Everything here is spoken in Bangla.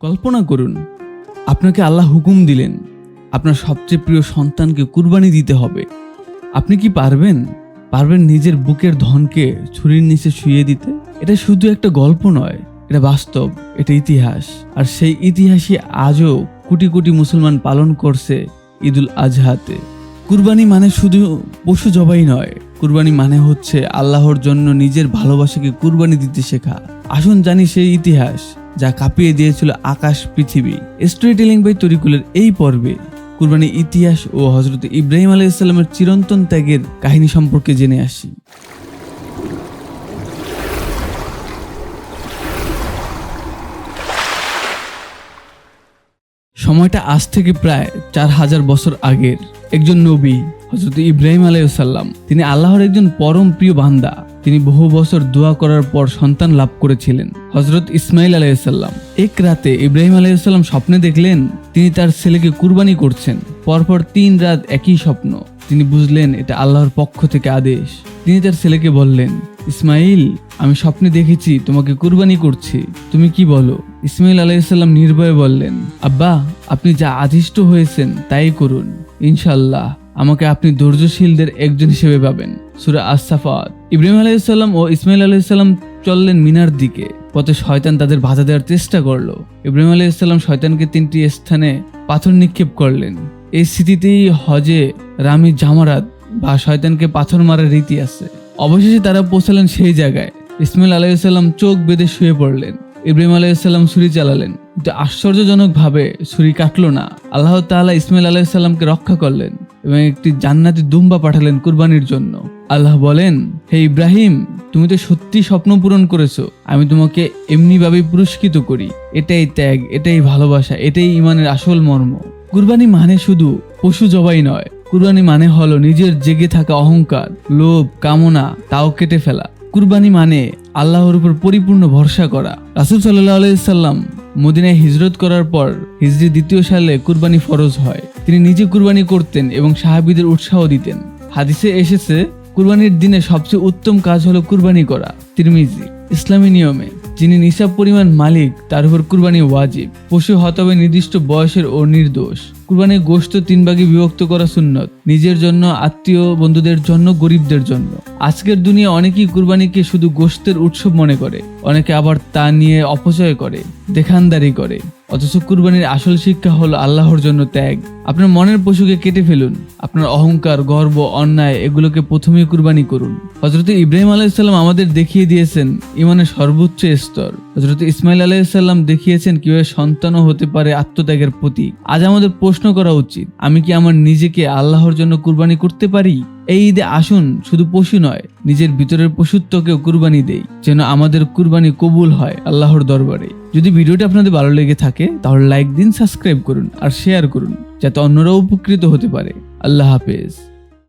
কল্পনা করুন, আপনাকে আল্লাহ হুকুম দিলেন আপনার সবচেয়ে প্রিয় সন্তানকে কুরবানি দিতে হবে। আপনি কি পারবেন নিজের বুকের ধনকে ছুরির নিচে শুইয়ে দিতে? এটা শুধু একটা গল্প নয়, এটা বাস্তব, এটা ইতিহাস। আর সেই ইতিহাসই আজও কোটি কোটি মুসলমান পালন করছে ঈদুল আজহাতে। কুরবানি মানে শুধু পশু জবাই নয়, কুরবানি মানে হচ্ছে আল্লাহর জন্য নিজের ভালোবাসাকে কুরবানি দিতে শেখা। আসুন জানি সেই ইতিহাস যা কাঁপিয়ে দিয়েছিল আকাশ পৃথিবী। স্টোরি টেলিং বাই তরিকুলের এই পর্বে কুরবানির ইতিহাস ও হযরত ইব্রাহিম আলাইহিস সালামের চিরন্তন ত্যাগের কাহিনী সম্পর্কে জেনে আসি। সময়টা আজ থেকে প্রায় 4000 বছর আগের। একজন নবী হযরত ইব্রাহিম আলাইহিস সালাম, তিনি আল্লাহর একজন পরম প্রিয় বান্দা। তিনি বহু বছর দোয়া করার পর সন্তান লাভ করেছিলেন, হযরত ইসমাইল আলাইহিস সালাম। এক রাতে ইব্রাহিম আলাইহিস সালাম স্বপ্নে দেখলেন তিনি তার ছেলেকে কুরবানি করছেন। পরপর 3 রাত একই স্বপ্ন। তিনি বুঝলেন এটা আল্লাহর পক্ষ থেকে আদেশ। তিনি তার ছেলেকে বললেন, ইসমাইল, আমি স্বপ্নে দেখেছি তোমাকে কুরবানি করছি, তুমি কি বলো? ইসমাইল আলাইহিস সালাম নির্ভয়ে বললেন, আব্বা, আপনি যা আদিষ্ট হয়েছেন তাই করুন, ইনশাআল্লাহ আমাকে আপনি ধৈর্যশীলদের একজন হিসেবে পাবেন। সূরা আস-সাফাত। ইব্রাহিম আলাইহিস সালাম ও ইসমাইল আলাইহিস সালাম চললেন মিনার দিকে। পথে শয়তান তাদের বাধা দেওয়ার চেষ্টা করলো। ইব্রাহিম আলাইহিস সালাম শয়তানকে 3টি স্থানে পাথর নিক্ষেপ করলেন। এই স্মৃতিতেই হজে রামি জামারাত বা শয়তানকে পাথর মারার রীতি আছে। অবশেষে তারা পৌঁছালেন সেই জায়গায়। ইসমাইল আলাইহিস সালাম চোখ বেঁধে শুয়ে পড়লেন। ইব্রাহিম আলাইহিস সালাম ছুরি চালালেন, কিন্তু আশ্চর্যজনক ভাবে ছুরি কাটলো না। আল্লাহ তাআলা ইসমাইল আলাইহিস সালামকে রক্ষা করলেন এবং একটি জান্নাতি দুম্বা পাঠালেন কুরবানির জন্য। আল্লাহ বলেন, হে ইব্রাহিম, তুমি তো সত্যি স্বপ্ন পূরণ করেছো, আমি তোমাকে এমনি ভাবে পুরস্কৃত করি। এটাই ত্যাগ, এটাই ভালোবাসা, এটাই ঈমানের আসল মর্ম। কুরবানি মানে শুধু পশু জবাই নয়, কুরবানি মানে হলো নিজের জেগে থাকা অহংকার, লোভ, কামনা তাও কেটে ফেলা। কুরবানি মানে আল্লাহর উপর পরিপূর্ণ ভরসা করা। রাসূল সাল্লাল্লাহু আলাইহি সাল্লাম মদিনায় হিজরত করার পর হিজরি 2য় সালে কুরবানি ফরজ হয়। তিনি নিজে কুরবানি করতেন এবং সাহাবীদের উৎসাহ দিতেন। হাদিসে এসেছে, কুরবানির দিনে সবচেয়ে উত্তম কাজ হলো কুরবানি করা। তিরমিজি। ইসলামী নিয়মে যিনি নিসাব পরিমাণ মালিক তার উপর কুরবানি ওয়াজিব। পশু হতে হবে নির্দিষ্ট বয়সের ও নির্দোষ। কুরবানির গোশত 3 ভাগে বিভক্ত করা সুন্নত, নিজের জন্য, আত্মীয় বন্ধুদের জন্য, গরিবদের জন্য। আজকের দুনিয়া অনেকেই কুরবানিকে শুধু গোশতের উৎসব মনে করে, অনেকে আবার তা নিয়ে অপচয় করে, দেখানদারি করে। অথচ কুরবানির আসল শিক্ষা হলো আল্লাহর জন্য ত্যাগ। আপনার মনের পশুকে কেটে ফেলুন, আপনার অহংকার, গর্ব, অন্যায় এগুলোকে প্রথমেই কুরবানি করুন। হযরত ইব্রাহিম আলাইহিস সালাম আমাদের দেখিয়ে দিয়েছেন ঈমানের সর্বোচ্চ স্তর। হযরত ইসমাইল আলাইহিস সালাম দেখিয়েছেন কিভাবে সন্তানও হতে পারে আত্মত্যাগের প্রতীক। আজ আমাদের প্রশ্ন করা উচিত, আমি কি আমার নিজেকে আল্লাহর জন্য কুরবানি করতে পারি? এই ঈদে আসুন শুধু পশু নয়, নিজের ভিতরের পশুত্বকেও কুরবানি দেই, যেন আমাদের কুরবানি কবুল হয় আল্লাহর দরবারে। যদি ভিডিওটি আপনাদের ভালো লেগে থাকে তাহলে লাইক দিন, সাবস্ক্রাইব করুন আর শেয়ার করুন, যাতে অন্যরাও উপকৃত হতে পারে। আল্লাহ হাফেজ।